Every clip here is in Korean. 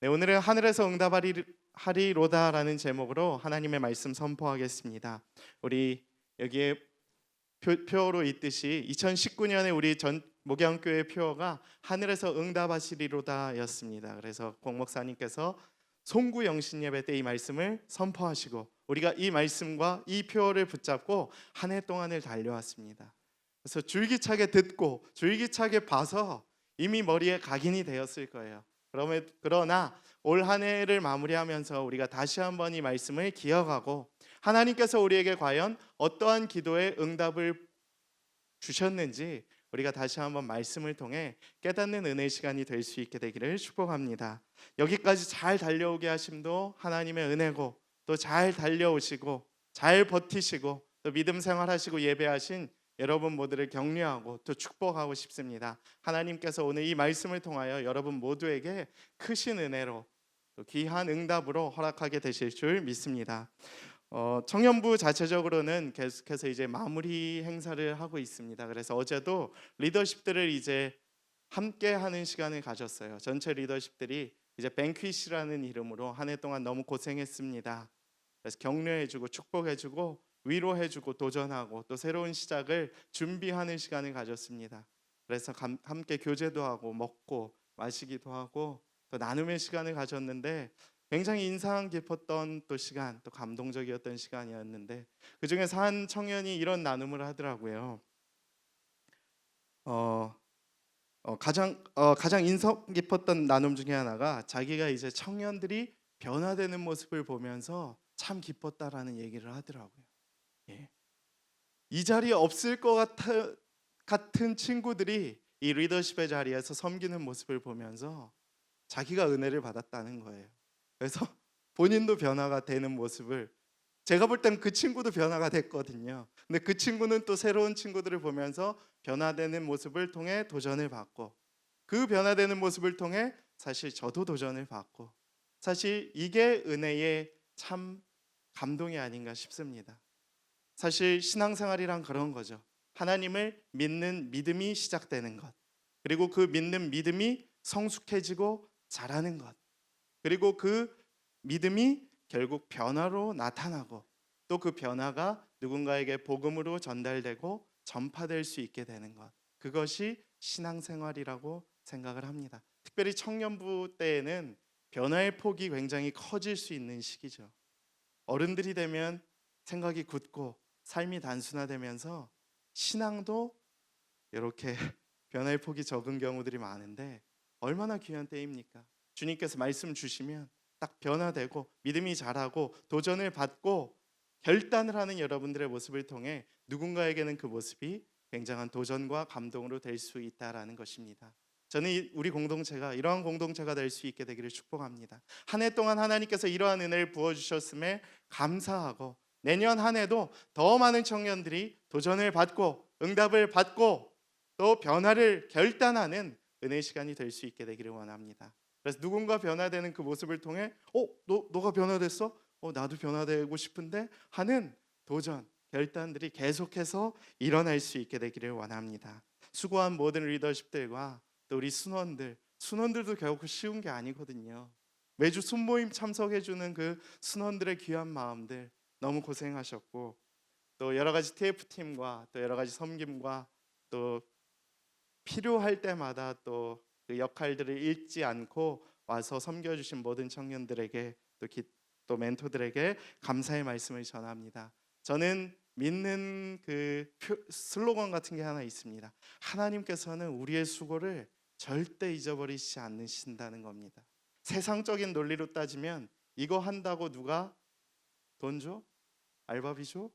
네, 오늘은 하늘에서 응답하리로다라는 제목으로 하나님의 말씀 선포하겠습니다. 우리 여기에 표어로 있듯이 2019년에 우리 전 목양교회 표어가 하늘에서 응답하시리로다였습니다. 그래서 공 목사님께서 송구 영신 예배 때 이 말씀을 선포하시고 우리가 이 말씀과 이 표어를 붙잡고 한 해 동안을 달려왔습니다. 그래서 줄기차게 듣고 줄기차게 봐서 이미 머리에 각인이 되었을 거예요. 그러나 올 한 해를 마무리하면서 우리가 다시 한번 이 말씀을 기억하고 하나님께서 우리에게 과연 어떠한 기도의 응답을 주셨는지 우리가 다시 한번 말씀을 통해 깨닫는 은혜의 시간이 될 수 있게 되기를 축복합니다. 여기까지 잘 달려오게 하심도 하나님의 은혜고, 또 잘 달려오시고 잘 버티시고 또 믿음 생활하시고 예배하신 여러분 모두를 격려하고 또 축복하고 싶습니다. 하나님께서 오늘 이 말씀을 통하여 여러분 모두에게 크신 은혜로 또 귀한 응답으로 허락하게 되실 줄 믿습니다. 청년부 자체적으로는 계속해서 이제 마무리 행사를 하고 있습니다. 그래서 어제도 리더십들을 이제 함께 하는 시간을 가졌어요. 전체 리더십들이 이제 뱅퀴시라는 이름으로 한 해 동안 너무 고생했습니다. 그래서 격려해주고 축복해주고 위로해주고 도전하고 또 새로운 시작을 준비하는 시간을 가졌습니다. 그래서 함께 교제도 하고 먹고 마시기도 하고 또 나눔의 시간을 가졌는데 굉장히 인상 깊었던 또 시간, 또 감동적이었던 시간이었는데 그 중에서 한 청년이 이런 나눔을 하더라고요. 가장 인상 깊었던 나눔 중에 하나가 자기가 이제 청년들이 변화되는 모습을 보면서 참 기뻤다라는 얘기를 하더라고요. 예. 이 자리에 없을 것 같은 친구들이 이 리더십의 자리에서 섬기는 모습을 보면서 자기가 은혜를 받았다는 거예요. 그래서 본인도 변화가 되는 모습을, 제가 볼 땐 그 친구도 변화가 됐거든요. 근데 그 친구는 또 새로운 친구들을 보면서 변화되는 모습을 통해 도전을 받고, 그 변화되는 모습을 통해 사실 저도 도전을 받고, 사실 이게 은혜의 참 감동이 아닌가 싶습니다. 사실 신앙생활이란 그런 거죠. 하나님을 믿는 믿음이 시작되는 것, 그리고 그 믿는 믿음이 성숙해지고 자라는 것, 그리고 그 믿음이 결국 변화로 나타나고 또 그 변화가 누군가에게 복음으로 전달되고 전파될 수 있게 되는 것, 그것이 신앙생활이라고 생각을 합니다. 특별히 청년부 때에는 변화의 폭이 굉장히 커질 수 있는 시기죠. 어른들이 되면 생각이 굳고 삶이 단순화되면서 신앙도 이렇게 변화의 폭이 적은 경우들이 많은데 얼마나 귀한 때입니까? 주님께서 말씀 주시면 딱 변화되고 믿음이 자라고 도전을 받고 결단을 하는 여러분들의 모습을 통해 누군가에게는 그 모습이 굉장한 도전과 감동으로 될 수 있다라는 것입니다. 저는 우리 공동체가 이러한 공동체가 될 수 있게 되기를 축복합니다. 한 해 동안 하나님께서 이러한 은혜를 부어주셨음에 감사하고 내년 한 해도 더 많은 청년들이 도전을 받고 응답을 받고 또 변화를 결단하는 은혜의 시간이 될 수 있게 되기를 원합니다. 그래서 누군가 변화되는 그 모습을 통해 너가 변화됐어? 나도 변화되고 싶은데 하는 도전, 결단들이 계속해서 일어날 수 있게 되기를 원합니다. 수고한 모든 리더십들과 또 우리 순원들도 결국 쉬운 게 아니거든요. 매주 순모임 참석해주는 그 순원들의 귀한 마음들 너무 고생하셨고, 또 여러 가지 TF팀과 또 여러 가지 섬김과 또 필요할 때마다 또 그 역할들을 잊지 않고 와서 섬겨주신 모든 청년들에게 또 멘토들에게 감사의 말씀을 전합니다. 저는 믿는 그 슬로건 같은 게 하나 있습니다. 하나님께서는 우리의 수고를 절대 잊어버리시지 않으신다는 겁니다. 세상적인 논리로 따지면 이거 한다고 누가 돈 줘? 알바비 줘?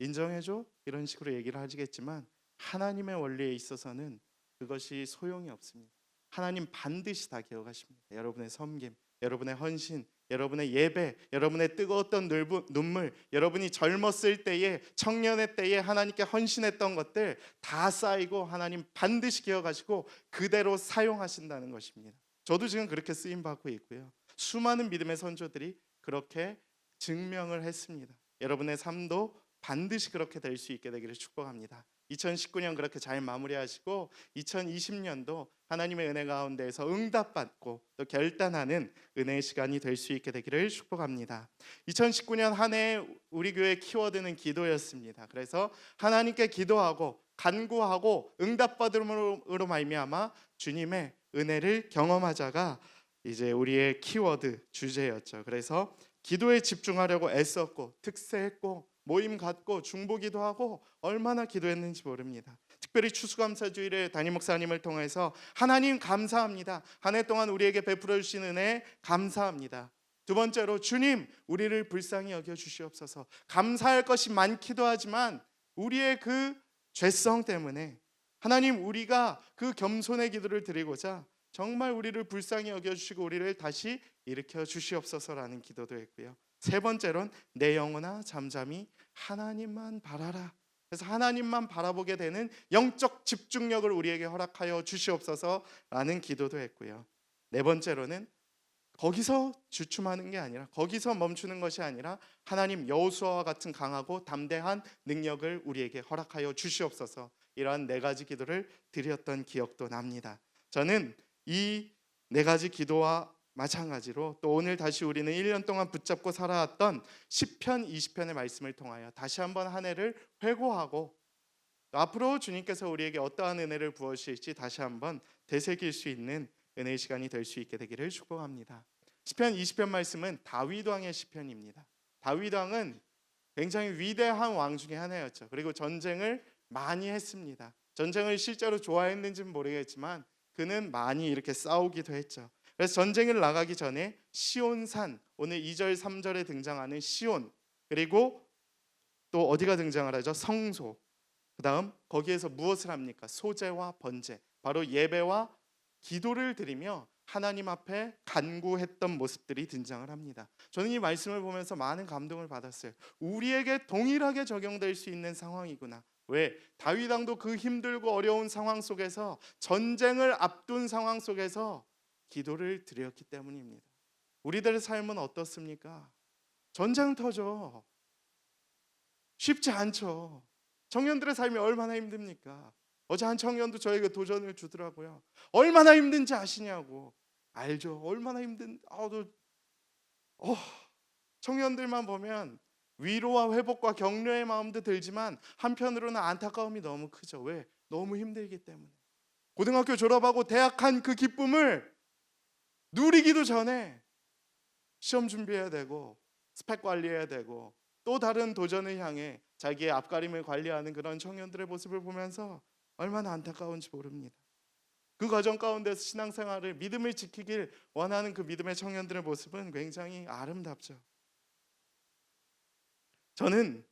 인정해 줘? 이런 식으로 얘기를 하시겠지만 하나님의 원리에 있어서는 그것이 소용이 없습니다. 하나님 반드시 다 기억하십니다. 여러분의 섬김, 여러분의 헌신, 여러분의 예배, 여러분의 뜨거웠던 눈물, 여러분이 젊었을 때에, 청년의 때에 하나님께 헌신했던 것들 다 쌓이고 하나님 반드시 기억하시고 그대로 사용하신다는 것입니다. 저도 지금 그렇게 쓰임 받고 있고요. 수많은 믿음의 선조들이 그렇게 증명을 했습니다. 여러분의 삶도 반드시 그렇게 될 수 있게 되기를 축복합니다. 2019년 그렇게 잘 마무리하시고 2020년도 하나님의 은혜 가운데에서 응답받고 또 결단하는 은혜의 시간이 될 수 있게 되기를 축복합니다. 2019년 한 해 우리 교회 키워드는 기도였습니다. 그래서 하나님께 기도하고 간구하고 응답받음으로 말미암아 주님의 은혜를 경험하자가 이제 우리의 키워드 주제였죠. 그래서 기도에 집중하려고 애썼고 특세했고 모임 갖고 중보기도 하고 얼마나 기도했는지 모릅니다. 특별히 추수감사주일에 담임 목사님을 통해서 하나님 감사합니다. 한 해 동안 우리에게 베풀어 주신 은혜 감사합니다. 두 번째로 주님 우리를 불쌍히 여겨 주시옵소서. 감사할 것이 많기도 하지만 우리의 그 죄성 때문에 하나님 우리가 그 겸손의 기도를 드리고자 정말 우리를 불쌍히 여겨주시고 우리를 다시 일으켜 주시옵소서라는 기도도 했고요. 세 번째로는 내 영혼아 잠잠히 하나님만 바라라. 그래서 하나님만 바라보게 되는 영적 집중력을 우리에게 허락하여 주시옵소서라는 기도도 했고요. 네 번째로는 거기서 주춤하는 게 아니라 거기서 멈추는 것이 아니라 하나님 여호수아와 같은 강하고 담대한 능력을 우리에게 허락하여 주시옵소서 이러한 네 가지 기도를 드렸던 기억도 납니다. 저는 이 네 가지 기도와 마찬가지로 또 오늘 다시 우리는 1년 동안 붙잡고 살아왔던 시편 20편의 말씀을 통하여 다시 한번 한 해를 회고하고 또 앞으로 주님께서 우리에게 어떠한 은혜를 부어주실지 다시 한번 되새길 수 있는 은혜의 시간이 될 수 있게 되기를 축복합니다. 시편 20편 말씀은 다윗 왕의 시편입니다. 다윗 왕은 굉장히 위대한 왕 중에 하나였죠. 그리고 전쟁을 많이 했습니다. 전쟁을 실제로 좋아했는지는 모르겠지만 그는 많이 이렇게 싸우기도 했죠. 그래서 전쟁을 나가기 전에 시온산, 오늘 2절 3절에 등장하는 시온, 그리고 또 어디가 등장을 하죠? 성소. 그 다음 거기에서 무엇을 합니까? 소제와 번제, 바로 예배와 기도를 드리며 하나님 앞에 간구했던 모습들이 등장을 합니다. 저는 이 말씀을 보면서 많은 감동을 받았어요. 우리에게 동일하게 적용될 수 있는 상황이구나. 왜? 다윗 왕도 그 힘들고 어려운 상황 속에서 전쟁을 앞둔 상황 속에서 기도를 드렸기 때문입니다. 우리들의 삶은 어떻습니까? 전쟁터죠. 쉽지 않죠. 청년들의 삶이 얼마나 힘듭니까? 어제 한 청년도 저에게 도전을 주더라고요. 얼마나 힘든지 아시냐고. 알죠. 얼마나 힘든. 청년들만 보면 위로와 회복과 격려의 마음도 들지만 한편으로는 안타까움이 너무 크죠. 왜? 너무 힘들기 때문에. 고등학교 졸업하고 대학한 그 기쁨을 누리기도 전에 시험 준비해야 되고 스펙 관리해야 되고 또 다른 도전을 향해 자기의 앞가림을 관리하는 그런 청년들의 모습을 보면서 얼마나 안타까운지 모릅니다. 그 과정 가운데서 신앙생활을 믿음을 지키길 원하는 그 믿음의 청년들의 모습은 굉장히 아름답죠. 저는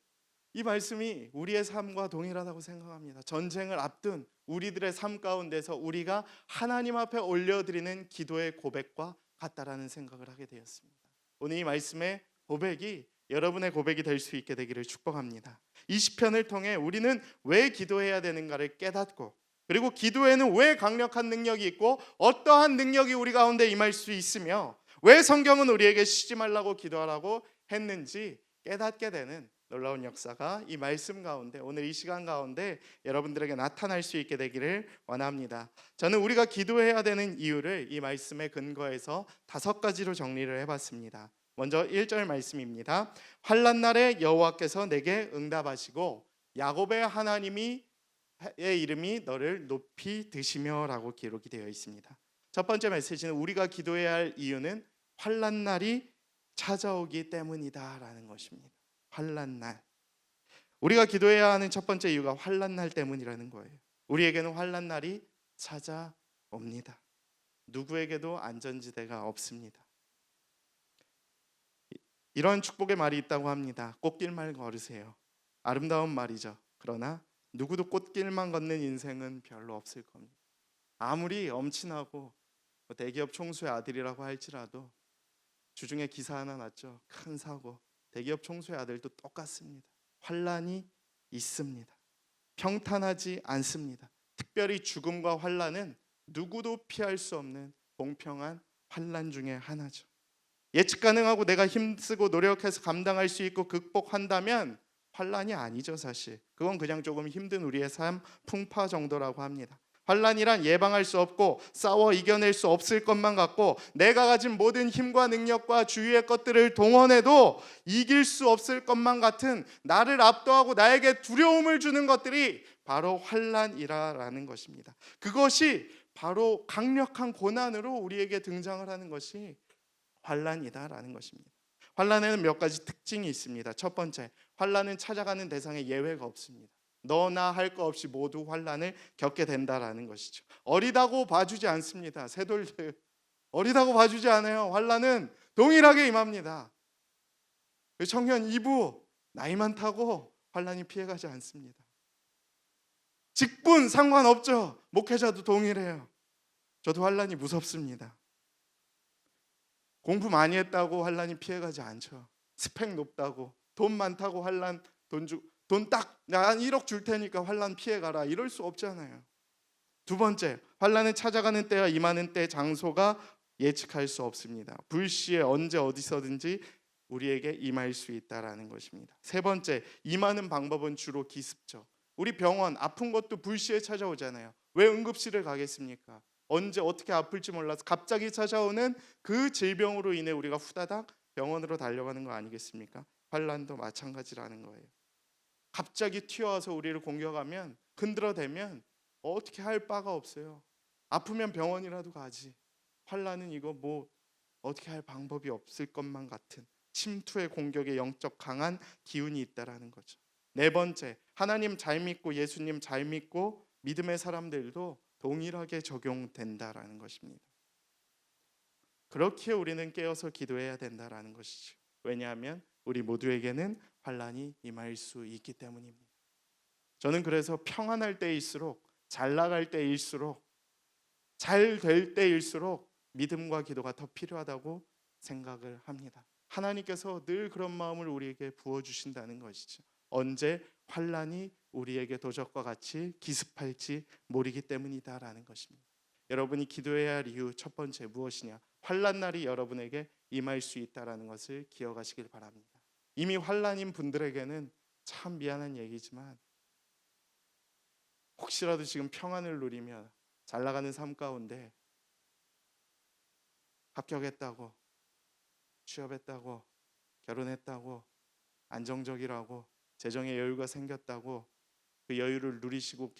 이 말씀이 우리의 삶과 동일하다고 생각합니다. 전쟁을 앞둔 우리들의 삶 가운데서 우리가 하나님 앞에 올려드리는 기도의 고백과 같다라는 생각을 하게 되었습니다. 오늘 이 말씀의 고백이 여러분의 고백이 될 수 있게 되기를 축복합니다. 이 시편을 통해 우리는 왜 기도해야 되는가를 깨닫고 그리고 기도에는 왜 강력한 능력이 있고 어떠한 능력이 우리 가운데 임할 수 있으며 왜 성경은 우리에게 쉬지 말라고 기도하라고 했는지 깨닫게 되는 놀라운 역사가 이 말씀 가운데 오늘 이 시간 가운데 여러분들에게 나타날 수 있게 되기를 원합니다. 저는 우리가 기도해야 되는 이유를 이 말씀의 근거에서 5가지로 정리를 해봤습니다. 먼저 1절 말씀입니다. 환난 날에 여호와께서 내게 응답하시고 야곱의 하나님의 이름이 너를 높이 드시며라고 기록이 되어 있습니다. 첫 번째 메시지는 우리가 기도해야 할 이유는 환난 날이 찾아오기 때문이다라는 것입니다. 환난 날. 우리가 기도해야 하는 첫 번째 이유가 환난 날 때문이라는 거예요. 우리에게는 환난 날이 찾아옵니다. 누구에게도 안전지대가 없습니다. 이런 축복의 말이 있다고 합니다. 꽃길만 걸으세요. 아름다운 말이죠. 그러나 누구도 꽃길만 걷는 인생은 별로 없을 겁니다. 아무리 엄친하고 대기업 총수의 아들이라고 할지라도 주중에 기사 하나 났죠. 큰 사고. 대기업 총수의 아들도 똑같습니다. 환난이 있습니다. 평탄하지 않습니다. 특별히 죽음과 환난은 누구도 피할 수 없는 공평한 환난 중에 하나죠. 예측 가능하고 내가 힘쓰고 노력해서 감당할 수 있고 극복한다면 환난이 아니죠. 사실 그건 그냥 조금 힘든 우리의 삶 풍파 정도라고 합니다. 환난이란 예방할 수 없고 싸워 이겨낼 수 없을 것만 같고 내가 가진 모든 힘과 능력과 주위의 것들을 동원해도 이길 수 없을 것만 같은 나를 압도하고 나에게 두려움을 주는 것들이 바로 환난이라는 것입니다. 그것이 바로 강력한 고난으로 우리에게 등장을 하는 것이 환난이다라는 것입니다. 환난에는 몇 가지 특징이 있습니다. 첫 번째, 환난은 찾아가는 대상에 예외가 없습니다. 너나 할 거 없이 모두 환난을 겪게 된다라는 것이죠. 어리다고 봐주지 않습니다. 새돌들 어리다고 봐주지 않아요. 환난은 동일하게 임합니다. 청년 이부 나이 많다고 환난이 피해가지 않습니다. 직분 상관없죠. 목회자도 동일해요. 저도 환난이 무섭습니다. 공부 많이 했다고 환난이 피해가지 않죠. 스펙 높다고 돈 많다고 환난 돈 딱 난 1억 줄 테니까 환난 피해가라 이럴 수 없잖아요. 두 번째, 환난은 찾아가는 때와 임하는 때 장소가 예측할 수 없습니다. 불시에 언제 어디서든지 우리에게 임할 수 있다라는 것입니다. 세 번째, 임하는 방법은 주로 기습적. 우리 병원 아픈 것도 불시에 찾아오잖아요. 왜 응급실을 가겠습니까? 언제 어떻게 아플지 몰라서 갑자기 찾아오는 그 질병으로 인해 우리가 후다닥 병원으로 달려가는 거 아니겠습니까? 환난도 마찬가지라는 거예요. 갑자기 튀어와서 우리를 공격하면 흔들어대면 어떻게 할 바가 없어요. 아프면 병원이라도 가지. 환난은 이거 뭐 어떻게 할 방법이 없을 것만 같은 침투의 공격에 영적 강한 기운이 있다라는 거죠. 네 번째, 하나님 잘 믿고 예수님 잘 믿고 믿음의 사람들도 동일하게 적용된다라는 것입니다. 그렇게 우리는 깨어서 기도해야 된다라는 것이죠. 왜냐하면 우리 모두에게는 환난이 임할 수 있기 때문입니다. 저는 그래서 평안할 때일수록 잘 나갈 때일수록 잘 될 때일수록 믿음과 기도가 더 필요하다고 생각을 합니다. 하나님께서 늘 그런 마음을 우리에게 부어주신다는 것이죠. 언제 환난이 우리에게 도적과 같이 기습할지 모르기 때문이다라는 것입니다. 여러분이 기도해야 할 이유 첫 번째 무엇이냐? 환난 날이 여러분에게 임할 수 있다라는 것을 기억하시길 바랍니다. 이미 환난인 분들에게는 참 미안한 얘기지만 혹시라도 지금 평안을 누리며 잘 나가는 삶 가운데 합격했다고, 취업했다고, 결혼했다고, 안정적이라고, 재정의 여유가 생겼다고 그 여유를 누리시고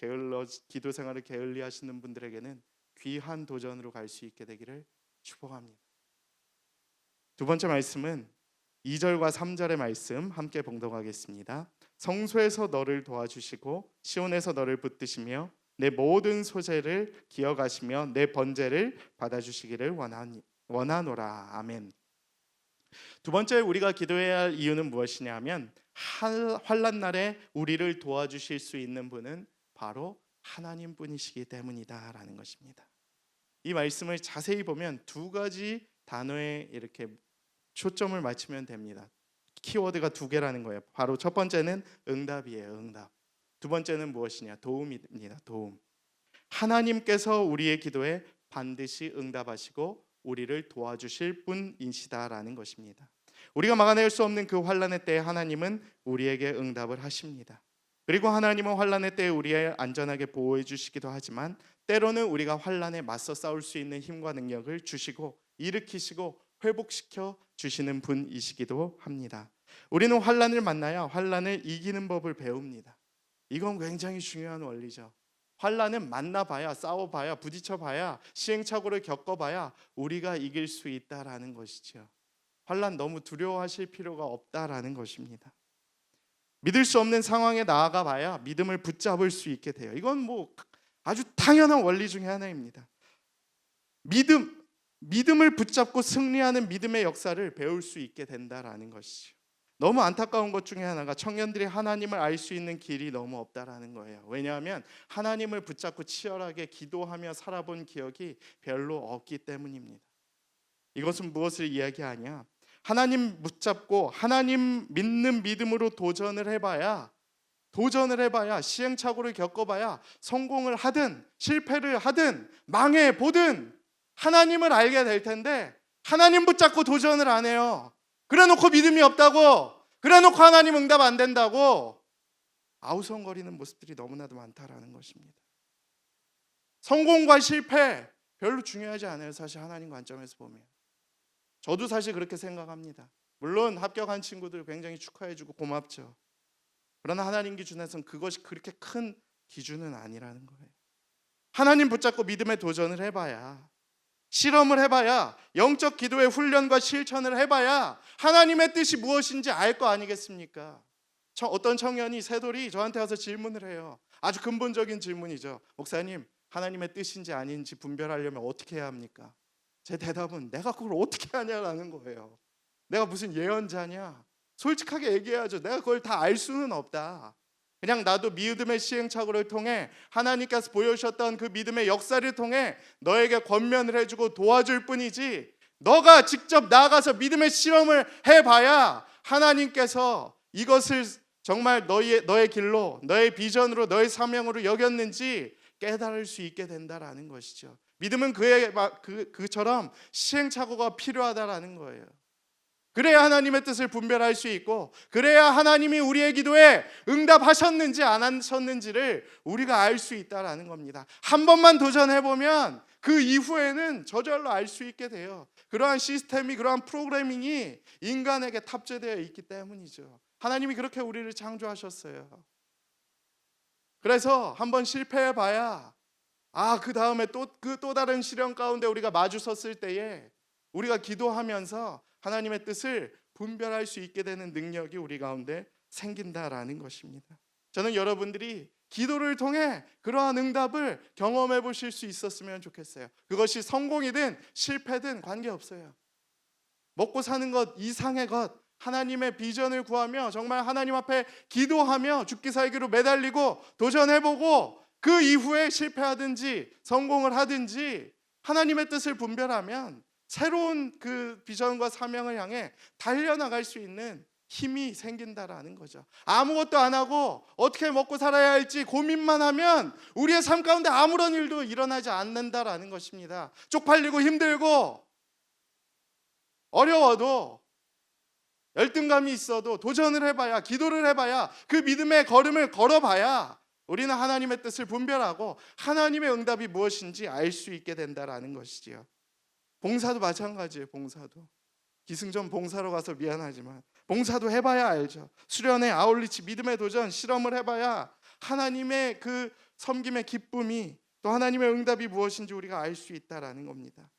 기도 생활을 게을리 하시는 분들에게는 귀한 도전으로 갈 수 있게 되기를 축복합니다. 두 번째 말씀은 2절과 3절의 말씀 함께 봉독하겠습니다. 성소에서 너를 도와주시고 시온에서 너를 붙드시며 내 모든 소재를 기억하시며 내 번제를 받아주시기를 원하노라. 아멘. 두 번째 우리가 기도해야 할 이유는 무엇이냐면 환난 날에 우리를 도와주실 수 있는 분은 바로 하나님 분이시기 때문이다라는 것입니다. 이 말씀을 자세히 보면 두 가지 단어에 이렇게 초점을 맞추면 됩니다. 키워드가 두 개라는 거예요. 바로 첫 번째는 응답이에요. 응답. 두 번째는 무엇이냐? 도움입니다. 도움. 하나님께서 우리의 기도에 반드시 응답하시고 우리를 도와주실 분이시다라는 것입니다. 우리가 막아낼 수 없는 그 환난의 때에 하나님은 우리에게 응답을 하십니다. 그리고 하나님은 환난의 때에 우리를 안전하게 보호해 주시기도 하지만 때로는 우리가 환난에 맞서 싸울 수 있는 힘과 능력을 주시고 일으키시고 회복시켜 주시는 분이시기도 합니다. 우리는 환난을 만나야 환난을 이기는 법을 배웁니다. 이건 굉장히 중요한 원리죠. 환난은 만나봐야, 싸워봐야, 부딪혀봐야, 시행착오를 겪어봐야 우리가 이길 수 있다라는 것이죠. 환난 너무 두려워하실 필요가 없다라는 것입니다. 믿을 수 없는 상황에 나아가봐야 믿음을 붙잡을 수 있게 돼요. 이건 뭐 아주 당연한 원리 중에 하나입니다. 믿음을 붙잡고 승리하는 믿음의 역사를 배울 수 있게 된다라는 것이죠. 너무 안타까운 것 중에 하나가 청년들이 하나님을 알 수 있는 길이 너무 없다라는 거예요. 왜냐하면 하나님을 붙잡고 치열하게 기도하며 살아본 기억이 별로 없기 때문입니다. 이것은 무엇을 이야기하냐? 하나님 붙잡고 하나님 믿는 믿음으로 도전을 해봐야 시행착오를 겪어봐야 성공을 하든 실패를 하든 망해보든 하나님을 알게 될 텐데 하나님 붙잡고 도전을 안 해요. 그래놓고 믿음이 없다고 그래놓고 하나님 응답 안 된다고 아우성거리는 모습들이 너무나도 많다라는 것입니다. 성공과 실패 별로 중요하지 않아요. 사실 하나님 관점에서 보면. 저도 사실 그렇게 생각합니다. 물론 합격한 친구들 굉장히 축하해주고 고맙죠. 그러나 하나님 기준에서는 그것이 그렇게 큰 기준은 아니라는 거예요. 하나님 붙잡고 믿음의 도전을 해봐야, 실험을 해봐야, 영적 기도의 훈련과 실천을 해봐야 하나님의 뜻이 무엇인지 알 거 아니겠습니까? 어떤 청년이 새돌이 저한테 와서 질문을 해요. 아주 근본적인 질문이죠. 목사님, 하나님의 뜻인지 아닌지 분별하려면 어떻게 해야 합니까? 제 대답은 내가 그걸 어떻게 하냐라는 거예요. 내가 무슨 예언자냐? 솔직하게 얘기해야죠. 내가 그걸 다 알 수는 없다. 그냥 나도 믿음의 시행착오를 통해 하나님께서 보여주셨던 그 믿음의 역사를 통해 너에게 권면을 해주고 도와줄 뿐이지, 너가 직접 나가서 믿음의 실험을 해봐야 하나님께서 이것을 정말 너의 길로, 너의 비전으로, 너의 사명으로 여겼는지 깨달을 수 있게 된다라는 것이죠. 믿음은 그처럼 시행착오가 필요하다라는 거예요. 그래야 하나님의 뜻을 분별할 수 있고, 그래야 하나님이 우리의 기도에 응답하셨는지 안 하셨는지를 우리가 알 수 있다라는 겁니다. 한 번만 도전해보면 그 이후에는 저절로 알 수 있게 돼요. 그러한 시스템이, 그러한 프로그래밍이 인간에게 탑재되어 있기 때문이죠. 하나님이 그렇게 우리를 창조하셨어요. 그래서 한번 실패해봐야 그 다음에 또 다른 시련 가운데 우리가 마주섰을 때에 우리가 기도하면서 하나님의 뜻을 분별할 수 있게 되는 능력이 우리 가운데 생긴다라는 것입니다. 저는 여러분들이 기도를 통해 그러한 응답을 경험해 보실 수 있었으면 좋겠어요. 그것이 성공이든 실패든 관계없어요. 먹고 사는 것 이상의 것, 하나님의 비전을 구하며 정말 하나님 앞에 기도하며 죽기 살기로 매달리고 도전해보고, 그 이후에 실패하든지 성공을 하든지 하나님의 뜻을 분별하면 새로운 그 비전과 사명을 향해 달려나갈 수 있는 힘이 생긴다라는 거죠. 아무것도 안 하고 어떻게 먹고 살아야 할지 고민만 하면 우리의 삶 가운데 아무런 일도 일어나지 않는다라는 것입니다. 쪽팔리고 힘들고 어려워도, 열등감이 있어도 도전을 해봐야, 기도를 해봐야, 그 믿음의 걸음을 걸어봐야 우리는 하나님의 뜻을 분별하고 하나님의 응답이 무엇인지 알 수 있게 된다라는 것이지요. 봉사도 마찬가지예요. 봉사도 기승전 봉사로 가서 미안하지만 봉사도 해봐야 알죠. 수련회, 아울리치, 믿음의 도전, 실험을 해봐야 하나님의 그 섬김의 기쁨이, 또 하나님의 응답이 무엇인지 우리가 알 수 있다라는 겁니다.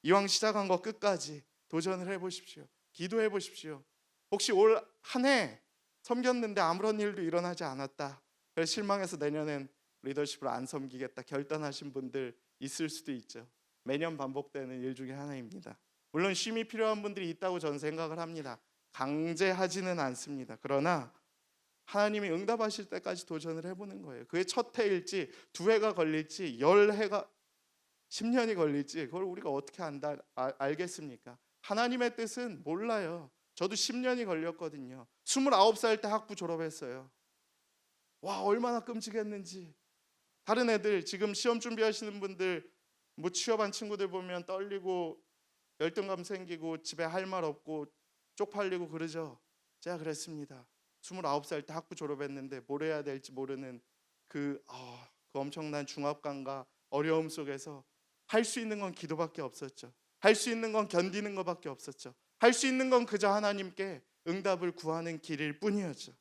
이왕 시작한 거 끝까지 도전을 해보십시오. 기도해 보십시오. 혹시 올 한 해 섬겼는데 아무런 일도 일어나지 않았다, 그래서 실망해서 내년엔 리더십을 안 섬기겠다 결단하신 분들 있을 수도 있죠. 매년 반복되는 일 중에 하나입니다. 물론 쉼이 필요한 분들이 있다고 저는 생각을 합니다. 강제하지는 않습니다. 그러나 하나님이 응답하실 때까지 도전을 해보는 거예요. 그게 첫 해일지, 두 해가 걸릴지, 10해가 10년이 걸릴지 그걸 우리가 어떻게 알겠습니까? 하나님의 뜻은 몰라요. 저도 10년이 걸렸거든요. 29살 때 학부 졸업했어요. 와, 얼마나 끔찍했는지. 다른 애들, 지금 시험 준비하시는 분들, 뭐 취업한 친구들 보면 떨리고 열등감 생기고 집에 할 말 없고 쪽팔리고 그러죠. 제가 그랬습니다. 29살 때 학부 졸업했는데 뭘 해야 될지 모르는 그 엄청난 중압감과 어려움 속에서 할 수 있는 건 기도밖에 없었죠. 할 수 있는 건 견디는 것밖에 없었죠. 할 수 있는 건 그저 하나님께 응답을 구하는 길일 뿐이었죠.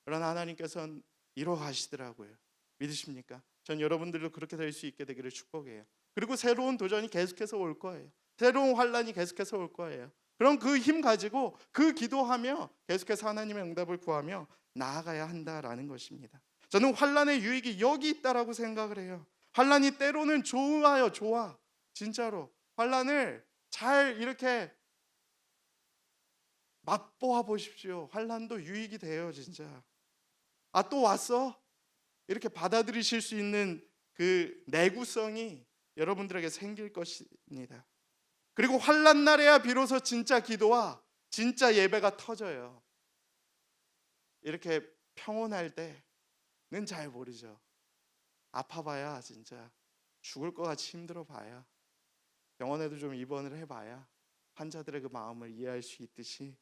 그러나 하나님께서는 이루어 가시더라고요. 믿으십니까? 전 여러분들도 그렇게 될 수 있게 되기를 축복해요. 그리고 새로운 도전이 계속해서 올 거예요. 새로운 환란이 계속해서 올 거예요. 그럼 그 힘 가지고 그 기도하며 계속해서 하나님의 응답을 구하며 나아가야 한다라는 것입니다. 저는 환란의 유익이 여기 있다라고 생각을 해요. 환란이 때로는 좋아요. 좋아. 진짜로 환란을 잘 이렇게 맛보아 보십시오. 환란도 유익이 돼요. 진짜. 또 왔어? 이렇게 받아들이실 수 있는 그 내구성이 여러분들에게 생길 것입니다. 그리고 환난 날에야 비로소 진짜 기도와 진짜 예배가 터져요. 이렇게 평온할 때는 잘 모르죠. 아파봐야 진짜 죽을 것 같이 힘들어 봐야, 병원에도 좀 입원을 해봐야 환자들의 그 마음을 이해할 수 있듯이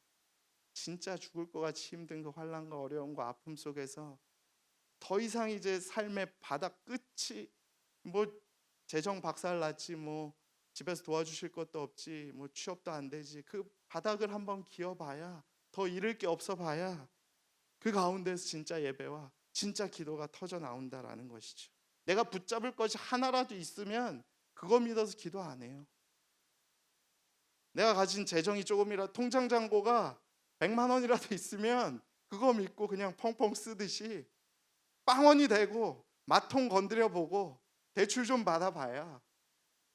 진짜 죽을 것 같이 힘든 그 환난과 어려움과 아픔 속에서 더 이상 이제 삶의 바닥 끝이 뭐 재정 박살났지, 뭐 집에서 도와주실 것도 없지, 뭐 취업도 안 되지, 그 바닥을 한번 기어봐야, 더 잃을 게 없어 봐야 그 가운데서 진짜 예배와 진짜 기도가 터져 나온다라는 것이죠. 내가 붙잡을 것이 하나라도 있으면 그거 믿어서 기도 안 해요. 내가 가진 재정이 조금이라도, 통장 잔고가 100만 원이라도 있으면 그거 믿고 그냥 펑펑 쓰듯이 빵원이 되고 마통 건드려 보고 대출 좀 받아봐야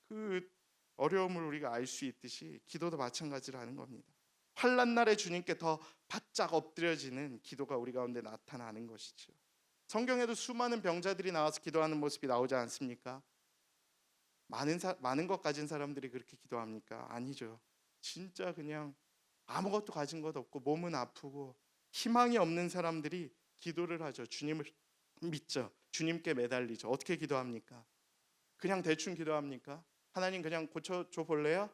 그 어려움을 우리가 알 수 있듯이 기도도 마찬가지라는 겁니다. 환난 날에 주님께 더 바짝 엎드려지는 기도가 우리 가운데 나타나는 것이죠. 성경에도 수많은 병자들이 나와서 기도하는 모습이 나오지 않습니까? 많은 것 가진 사람들이 그렇게 기도합니까? 아니죠. 진짜 그냥 아무것도 가진 것 없고 몸은 아프고 희망이 없는 사람들이 기도를 하죠. 주님을 믿죠. 주님께 매달리죠. 어떻게 기도합니까? 그냥 대충 기도합니까? 하나님 그냥 고쳐줘 볼래요?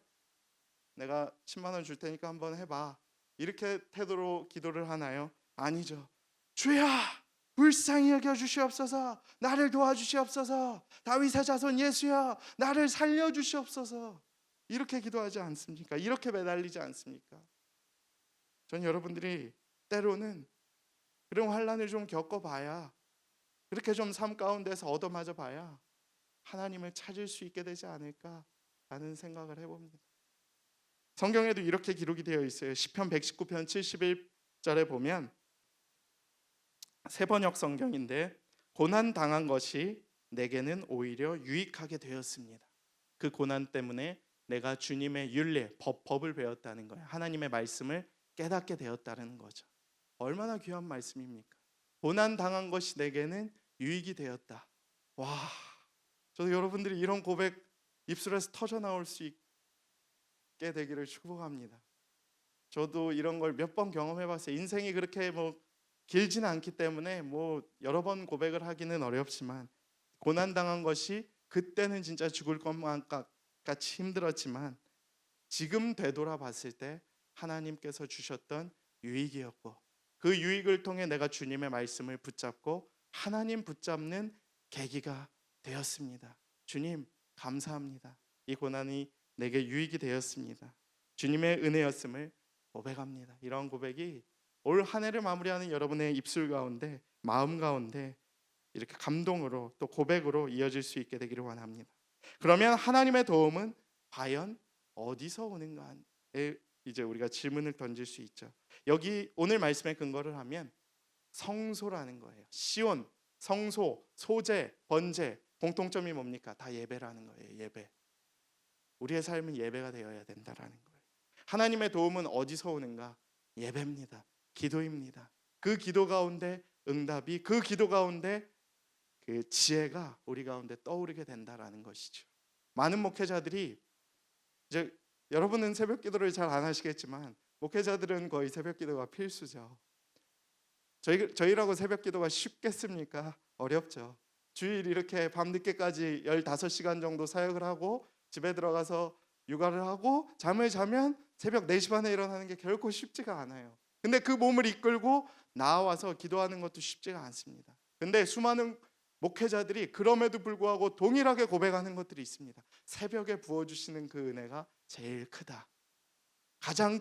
내가 10만 원 줄 테니까 한번 해봐. 이렇게 태도로 기도를 하나요? 아니죠. 주야, 불쌍히 여겨주시옵소서. 나를 도와주시옵소서. 다윗의 자손 예수여, 나를 살려주시옵소서. 이렇게 기도하지 않습니까? 이렇게 매달리지 않습니까? 전 여러분들이 때로는 그런 환난을 좀 겪어봐야, 그렇게 좀 삶 가운데서 얻어맞아 봐야 하나님을 찾을 수 있게 되지 않을까라는 생각을 해봅니다. 성경에도 이렇게 기록이 되어 있어요. 시편 119편 71절에 보면, 세번역 성경인데, 고난 당한 것이 내게는 오히려 유익하게 되었습니다. 그 고난 때문에 내가 주님의 율례, 법을 배웠다는 거예요. 하나님의 말씀을 깨닫게 되었다는 거죠. 얼마나 귀한 말씀입니까? 고난 당한 것이 내게는 유익이 되었다. 와, 저도 여러분들이 이런 고백 입술에서 터져 나올 수 있게 되기를 축복합니다. 저도 이런 걸 몇 번 경험해봤어요. 인생이 그렇게 뭐 길지는 않기 때문에 뭐 여러 번 고백을 하기는 어렵지만, 고난 당한 것이 그때는 진짜 죽을 것만 같이 힘들었지만 지금 되돌아봤을 때 하나님께서 주셨던 유익이었고, 그 유익을 통해 내가 주님의 말씀을 붙잡고 하나님 붙잡는 계기가 되었습니다. 주님 감사합니다. 이 고난이 내게 유익이 되었습니다. 주님의 은혜였음을 고백합니다. 이런 고백이 올 한 해를 마무리하는 여러분의 입술 가운데, 마음 가운데 이렇게 감동으로 또 고백으로 이어질 수 있게 되기를 원합니다. 그러면 하나님의 도움은 과연 어디서 오는가에 이제 우리가 질문을 던질 수 있죠. 여기 오늘 말씀에 근거를 하면 성소라는 거예요. 시온, 성소, 소재, 번제, 공통점이 뭡니까? 다 예배라는 거예요. 예배. 우리의 삶은 예배가 되어야 된다라는 거예요. 하나님의 도움은 어디서 오는가? 예배입니다. 기도입니다. 그 기도 가운데 응답이, 그 기도 가운데 그 지혜가 우리 가운데 떠오르게 된다라는 것이죠. 많은 목회자들이, 이제 여러분은 새벽 기도를 잘 안 하시겠지만 목회자들은 거의 새벽 기도가 필수죠. 저희라고 새벽 기도가 쉽겠습니까? 어렵죠. 주일 이렇게 밤늦게까지 15시간 정도 사역을 하고 집에 들어가서 육아를 하고 잠을 자면 새벽 4시 반에 일어나는 게 결코 쉽지가 않아요. 근데 그 몸을 이끌고 나와서 기도하는 것도 쉽지가 않습니다. 근데 수많은 목회자들이 그럼에도 불구하고 동일하게 고백하는 것들이 있습니다. 새벽에 부어주시는 그 은혜가 제일 크다. 가장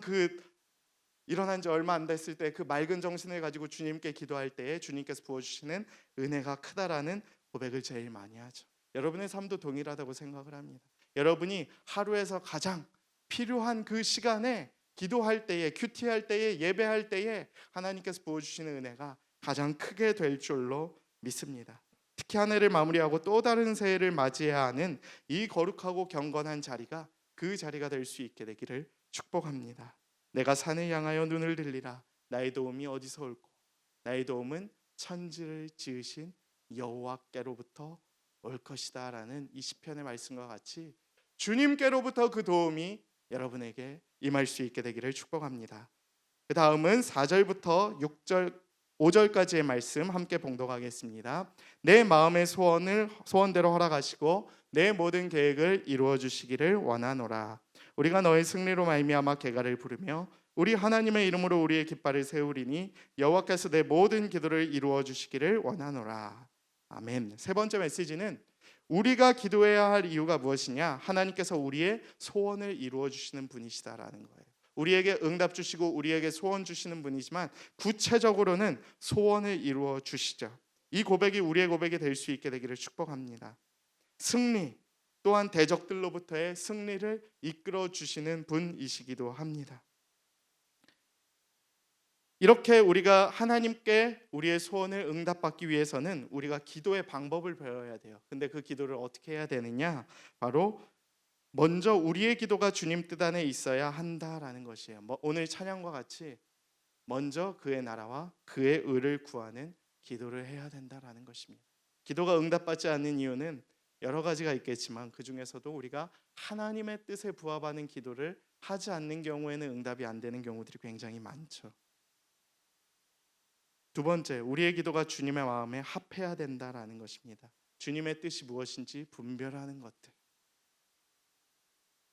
일어난 지 얼마 안 됐을 때 그 맑은 정신을 가지고 주님께 기도할 때에 주님께서 부어주시는 은혜가 크다라는 고백을 제일 많이 하죠. 여러분의 삶도 동일하다고 생각을 합니다. 여러분이 하루에서 가장 필요한 그 시간에 기도할 때에, 큐티할 때에, 예배할 때에 하나님께서 부어주시는 은혜가 가장 크게 될 줄로 믿습니다. 특히 한 해를 마무리하고 또 다른 새해를 맞이해야 하는 이 거룩하고 경건한 자리가 그 자리가 될 수 있게 되기를 축복합니다. 내가 산을 향하여 눈을 들리라. 나의 도움이 어디서 올꼬? 나의 도움은 천지를 지으신 여호와께로부터 올 것이다 라는 이 시편의 말씀과 같이 주님께로부터 그 도움이 여러분에게 임할 수 있게 되기를 축복합니다. 그 다음은 4절부터 5절까지의 말씀 함께 봉독하겠습니다. 내 마음의 소원대로 허락하시고 내 모든 계획을 이루어 주시기를 원하노라. 우리가 너의 승리로 말미암아 개가를 부르며 우리 하나님의 이름으로 우리의 깃발을 세우리니 여호와께서 내 모든 기도를 이루어 주시기를 원하노라. 아멘. 세 번째 메시지는 우리가 기도해야 할 이유가 무엇이냐? 하나님께서 우리의 소원을 이루어 주시는 분이시다라는 거예요. 우리에게 응답 주시고 우리에게 소원 주시는 분이지만 구체적으로는 소원을 이루어 주시죠. 이 고백이 우리의 고백이 될 수 있게 되기를 축복합니다. 승리 또한 대적들로부터의 승리를 이끌어 주시는 분이시기도 합니다. 이렇게 우리가 하나님께 우리의 소원을 응답받기 위해서는 우리가 기도의 방법을 배워야 돼요. 근데 그 기도를 어떻게 해야 되느냐? 바로 먼저 우리의 기도가 주님 뜻 안에 있어야 한다라는 것이에요. 오늘 찬양과 같이 먼저 그의 나라와 그의 의를 구하는 기도를 해야 된다라는 것입니다. 기도가 응답받지 않는 이유는 여러 가지가 있겠지만 그 중에서도 우리가 하나님의 뜻에 부합하는 기도를 하지 않는 경우에는 응답이 안 되는 경우들이 굉장히 많죠. 두 번째, 우리의 기도가 주님의 마음에 합해야 된다라는 것입니다. 주님의 뜻이 무엇인지 분별하는 것들.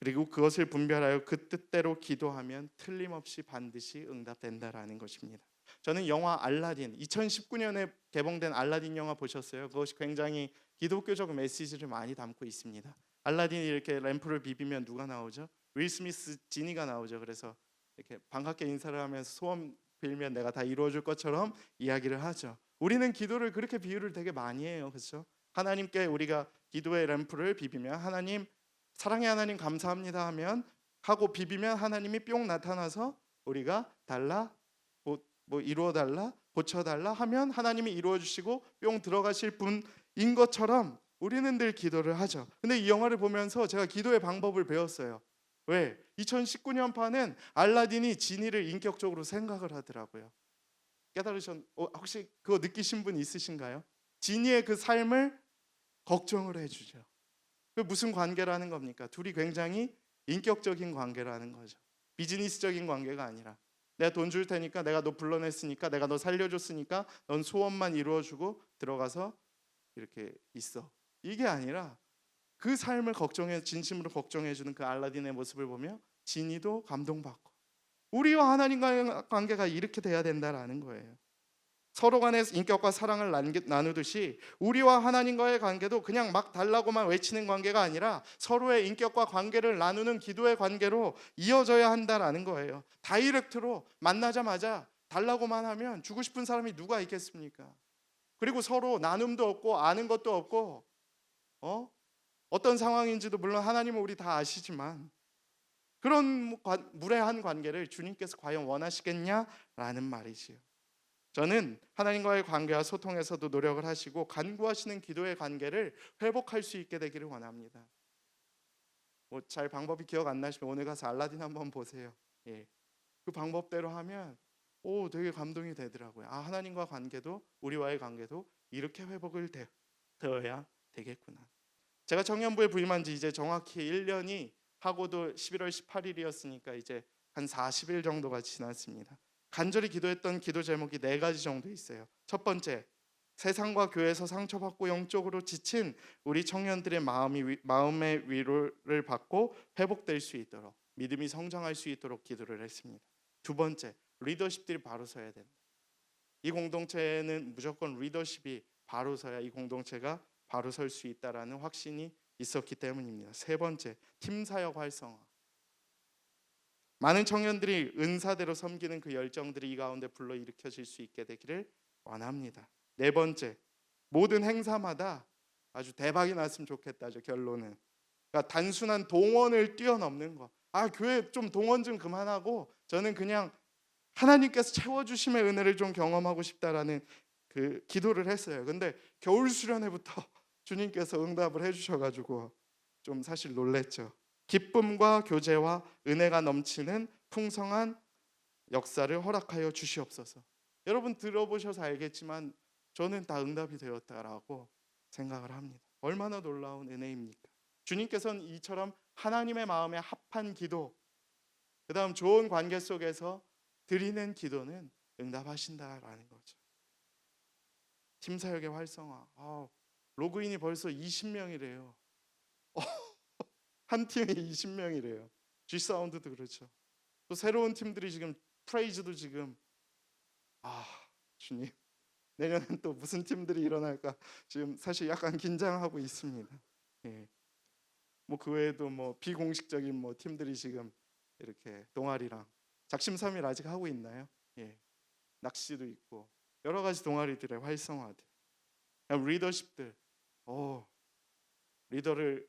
그리고 그것을 분별하여 그 뜻대로 기도하면 틀림없이 반드시 응답된다라는 것입니다. 저는 영화 알라딘 2019년에 개봉된 알라딘 영화 보셨어요? 그것이 굉장히 기독교적 메시지를 많이 담고 있습니다. 알라딘이 이렇게 램프를 비비면 누가 나오죠? 윌 스미스 지니가 나오죠. 그래서 이렇게 반갑게 인사를 하면서 소원 빌면 내가 다 이루어줄 것처럼 이야기를 하죠. 우리는 기도를 그렇게 비유를 되게 많이 해요. 그렇죠? 하나님께 우리가 기도의 램프를 비비면 하나님 사랑의 하나님 감사합니다 하면 하고 비비면 하나님이 뿅 나타나서 우리가 달라 뭐 이루어 달라 고쳐 달라 하면 하나님이 이루어 주시고 뿅 들어가실 분인 것처럼 우리는 늘 기도를 하죠. 근데 이 영화를 보면서 제가 기도의 방법을 배웠어요. 왜? 2019년판은 알라딘이 지니를 인격적으로 생각을 하더라고요. 혹시 그거 느끼신 분 있으신가요? 지니의 그 삶을 걱정을 해주죠. 그 무슨 관계라는 겁니까? 둘이 굉장히 인격적인 관계라는 거죠. 비즈니스적인 관계가 아니라 내가 돈 줄 테니까 내가 너 불러냈으니까 내가 너 살려줬으니까 넌 소원만 이루어주고 들어가서 이렇게 있어. 이게 아니라 그 삶을 진심으로 걱정해주는 그 알라딘의 모습을 보며 지니도 감동받고 우리와 하나님과의 관계가 이렇게 돼야 된다라는 거예요. 서로 간의 인격과 사랑을 나누듯이 우리와 하나님과의 관계도 그냥 막 달라고만 외치는 관계가 아니라 서로의 인격과 관계를 나누는 기도의 관계로 이어져야 한다라는 거예요. 다이렉트로 만나자마자 달라고만 하면 주고 싶은 사람이 누가 있겠습니까? 그리고 서로 나눔도 없고 아는 것도 없고 어떤 상황인지도 물론 하나님은 우리 다 아시지만 그런 무례한 관계를 주님께서 과연 원하시겠냐라는 말이지요. 저는 하나님과의 관계와 소통에서도 노력을 하시고 간구하시는 기도의 관계를 회복할 수 있게 되기를 원합니다. 잘 방법이 기억 안 나시면 오늘 가서 알라딘 한번 보세요. 그 방법대로 하면 되게 감동이 되더라고요. 하나님과 관계도 우리와의 관계도 이렇게 회복을 되어야 되겠구나. 제가 청년부에 부임한 지 이제 정확히 1년이 하고도 11월 18일이었으니까 이제 한 40일 정도가 지났습니다. 간절히 기도했던 기도 제목이 4가지 정도 있어요. 첫 번째, 세상과 교회에서 상처받고 영적으로 지친 우리 청년들의 마음의 위로를 받고 회복될 수 있도록 믿음이 성장할 수 있도록 기도를 했습니다. 두 번째, 리더십들이 바로 서야 된다. 이 공동체에는 무조건 리더십이 바로 서야 이 공동체가 바로 설 수 있다라는 확신이 있었기 때문입니다. 세 번째, 팀 사역 활성화. 많은 청년들이 은사대로 섬기는 그 열정들이 이 가운데 불러일으켜질 수 있게 되기를 원합니다. 네 번째, 모든 행사마다 아주 대박이 났으면 좋겠다죠. 결론은 그러니까 단순한 동원을 뛰어넘는 거. 교회 좀 동원 좀 그만하고 저는 그냥 하나님께서 채워주심의 은혜를 좀 경험하고 싶다라는 그 기도를 했어요. 근데 겨울 수련회부터 주님께서 응답을 해주셔가지고 좀 사실 놀랬죠. 기쁨과 교제와 은혜가 넘치는 풍성한 역사를 허락하여 주시옵소서. 여러분 들어보셔서 알겠지만 저는 다 응답이 되었다라고 생각을 합니다. 얼마나 놀라운 은혜입니까? 주님께서는 이처럼 하나님의 마음에 합한 기도, 그 다음 좋은 관계 속에서 드리는 기도는 응답하신다라는 거죠. 팀사역의 활성화. 로그인이 벌써 20명이래요. 한 팀에 20명이래요. G사운드도 그렇죠. 또 새로운 팀들이 지금 프레이즈도 지금 주님 내년엔 또 무슨 팀들이 일어날까 지금 사실 약간 긴장하고 있습니다. 예. 뭐 그 외에도 뭐 비공식적인 뭐 팀들이 지금 이렇게 동아리랑 작심삼일 아직 하고 있나요? 예. 낚시도 있고 여러 가지 동아리들의 활성화들, 리더십들, 리더를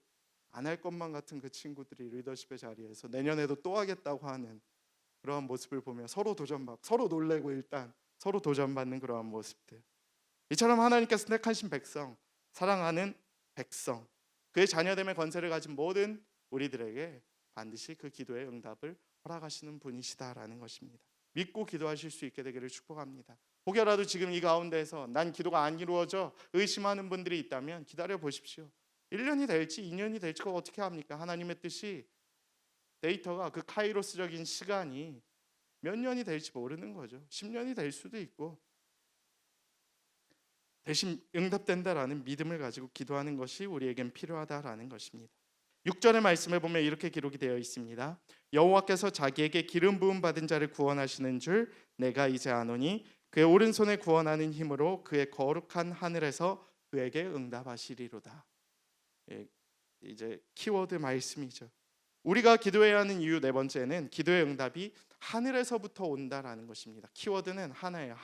안 할 것만 같은 그 친구들이 리더십의 자리에서 내년에도 또 하겠다고 하는 그러한 모습을 보며 서로 도전받고 서로 놀래고 일단 서로 도전받는 그러한 모습들. 이처럼 하나님께서 택하신 백성, 사랑하는 백성, 그의 자녀됨의 권세를 가진 모든 우리들에게 반드시 그 기도의 응답을 허락하시는 분이시다라는 것입니다. 믿고 기도하실 수 있게 되기를 축복합니다. 혹여라도 지금 이 가운데에서 난 기도가 안 이루어져 의심하는 분들이 있다면 기다려 보십시오. 1년이 될지 2년이 될지 그거 어떻게 합니까? 하나님의 뜻이 데이터가 그 카이로스적인 시간이 몇 년이 될지 모르는 거죠. 10년이 될 수도 있고 대신 응답된다라는 믿음을 가지고 기도하는 것이 우리에겐 필요하다라는 것입니다. 6절의 말씀에 보면 이렇게 기록이 되어 있습니다. 여호와께서 자기에게 기름 부음 받은 자를 구원하시는 줄 내가 이제 아노니 그의 오른손에 구원하는 힘으로 그의 거룩한 하늘에서 그에게 응답하시리로다. 이제 키워드 말씀이죠. 우리가 기도해야 하는 이유 네 번째는 기도의 응답이 하늘에서부터 온다라는 것입니다. 키워드는 하나예요.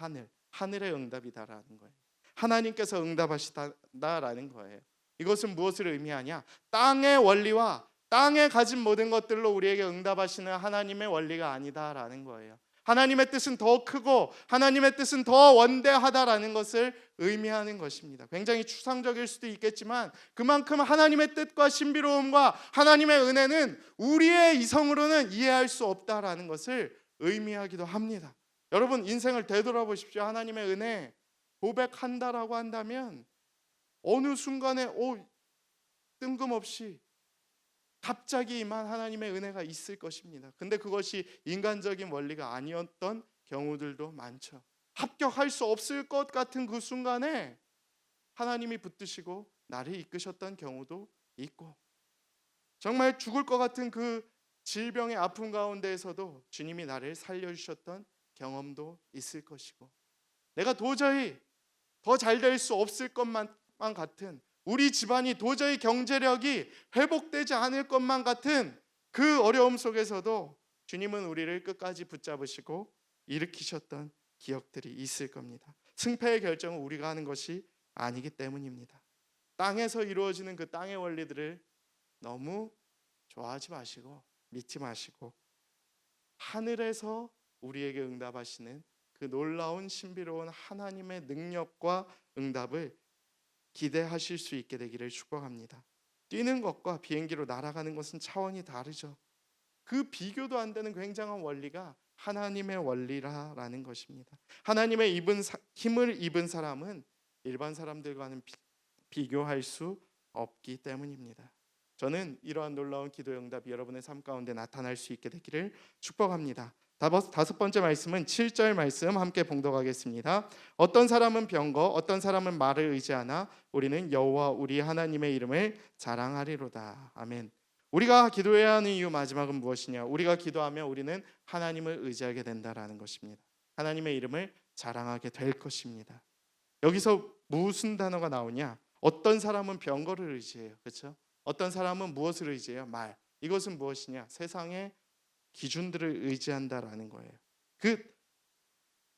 하늘의 응답이다라는 거예요. 하나님께서 응답하시다라는 거예요. 이것은 무엇을 의미하냐? 땅의 원리와 땅에 가진 모든 것들로 우리에게 응답하시는 하나님의 원리가 아니다라는 거예요. 하나님의 뜻은 더 크고 하나님의 뜻은 더 원대하다라는 것을 의미하는 것입니다. 굉장히 추상적일 수도 있겠지만 그만큼 하나님의 뜻과 신비로움과 하나님의 은혜는 우리의 이성으로는 이해할 수 없다라는 것을 의미하기도 합니다. 여러분 인생을 되돌아보십시오. 하나님의 은혜 고백한다라고 한다면 어느 순간에 뜬금없이 갑자기 임한 하나님의 은혜가 있을 것입니다. 근데 그것이 인간적인 원리가 아니었던 경우들도 많죠. 합격할 수 없을 것 같은 그 순간에 하나님이 붙드시고 나를 이끄셨던 경우도 있고, 정말 죽을 것 같은 그 질병의 아픔 가운데에서도 주님이 나를 살려주셨던 경험도 있을 것이고, 내가 도저히 더 잘 될 수 없을 것만 같은, 우리 집안이 도저히 경제력이 회복되지 않을 것만 같은 그 어려움 속에서도 주님은 우리를 끝까지 붙잡으시고 일으키셨던 기억들이 있을 겁니다. 승패의 결정은 우리가 하는 것이 아니기 때문입니다. 땅에서 이루어지는 그 땅의 원리들을 너무 좋아하지 마시고 믿지 마시고 하늘에서 우리에게 응답하시는 그 놀라운 신비로운 하나님의 능력과 응답을 기대하실 수 있게 되기를 축복합니다. 뛰는 것과 비행기로 날아가는 것은 차원이 다르죠. 그 비교도 안 되는 굉장한 원리가 하나님의 원리라는 것입니다. 하나님의 힘을 입은 사람은 일반 사람들과는 비교할 수 없기 때문입니다. 저는 이러한 놀라운 기도의 응답이 여러분의 삶 가운데 나타날 수 있게 되기를 축복합니다. 다섯 번째 말씀은 7절 말씀 함께 봉독하겠습니다. 어떤 사람은 병거, 어떤 사람은 말을 의지하나 우리는 여호와 우리 하나님의 이름을 자랑하리로다. 아멘. 우리가 기도해야 하는 이유 마지막은 무엇이냐? 우리가 기도하면 우리는 하나님을 의지하게 된다라는 것입니다. 하나님의 이름을 자랑하게 될 것입니다. 여기서 무슨 단어가 나오냐? 어떤 사람은 병거를 의지해요. 그렇죠? 어떤 사람은 무엇을 의지해요? 말. 이것은 무엇이냐? 세상의 기준들을 의지한다라는 거예요. 그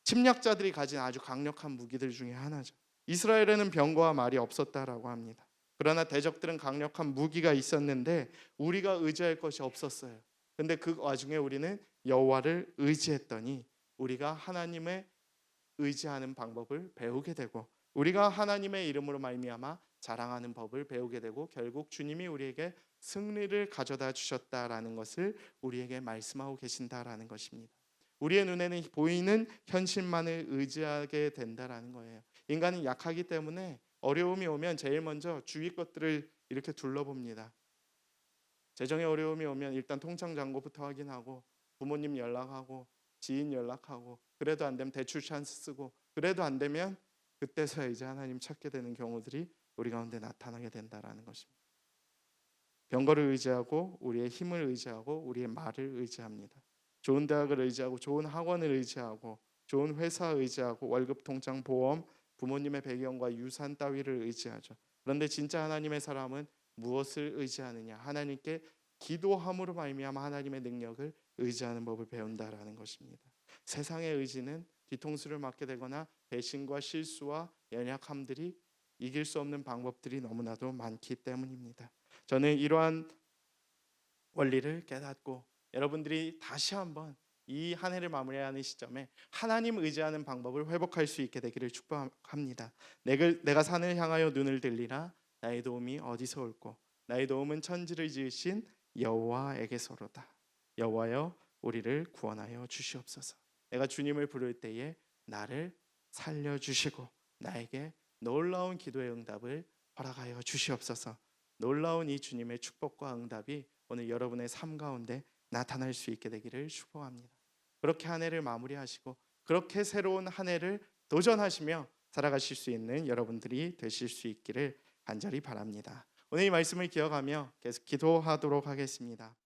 침략자들이 가진 아주 강력한 무기들 중에 하나죠. 이스라엘에는 병거와 말이 없었다라고 합니다. 그러나 대적들은 강력한 무기가 있었는데 우리가 의지할 것이 없었어요. 근데 그 와중에 우리는 여호와를 의지했더니 우리가 하나님의 의지하는 방법을 배우게 되고 우리가 하나님의 이름으로 말미암아 자랑하는 법을 배우게 되고 결국 주님이 우리에게 승리를 가져다 주셨다라는 것을 우리에게 말씀하고 계신다라는 것입니다. 우리의 눈에는 보이는 현실만을 의지하게 된다라는 거예요. 인간은 약하기 때문에 어려움이 오면 제일 먼저 주위 것들을 이렇게 둘러봅니다. 재정의 어려움이 오면 일단 통장 잔고부터 확인하고 부모님 연락하고 지인 연락하고 그래도 안 되면 대출 찬스 쓰고 그래도 안 되면 그때서야 이제 하나님 찾게 되는 경우들이 우리 가운데 나타나게 된다라는 것입니다. 병거를 의지하고 우리의 힘을 의지하고 우리의 말을 의지합니다. 좋은 대학을 의지하고 좋은 학원을 의지하고 좋은 회사 의지하고 월급 통장 보험 부모님의 배경과 유산 따위를 의지하죠. 그런데 진짜 하나님의 사람은 무엇을 의지하느냐? 하나님께 기도함으로 말미암아 하나님의 능력을 의지하는 법을 배운다라는 것입니다. 세상의 의지는 뒤통수를 맞게 되거나 배신과 실수와 연약함들이 이길 수 없는 방법들이 너무나도 많기 때문입니다. 저는 이러한 원리를 깨닫고 여러분들이 다시 한번 이 한 해를 마무리하는 시점에 하나님 의지하는 방법을 회복할 수 있게 되기를 축복합니다. 내가 산을 향하여 눈을 들리라. 나의 도움이 어디서 올꼬? 나의 도움은 천지를 지으신 여호와에게서로다. 여호와여 우리를 구원하여 주시옵소서. 내가 주님을 부를 때에 나를 살려주시고 나에게 놀라운 기도의 응답을 허락하여 주시옵소서. 놀라운 이 주님의 축복과 응답이 오늘 여러분의 삶 가운데 나타날 수 있게 되기를 축복합니다. 그렇게 한 해를 마무리하시고 그렇게 새로운 한 해를 도전하시며 살아가실 수 있는 여러분들이 되실 수 있기를 간절히 바랍니다. 오늘 이 말씀을 기억하며 계속 기도하도록 하겠습니다.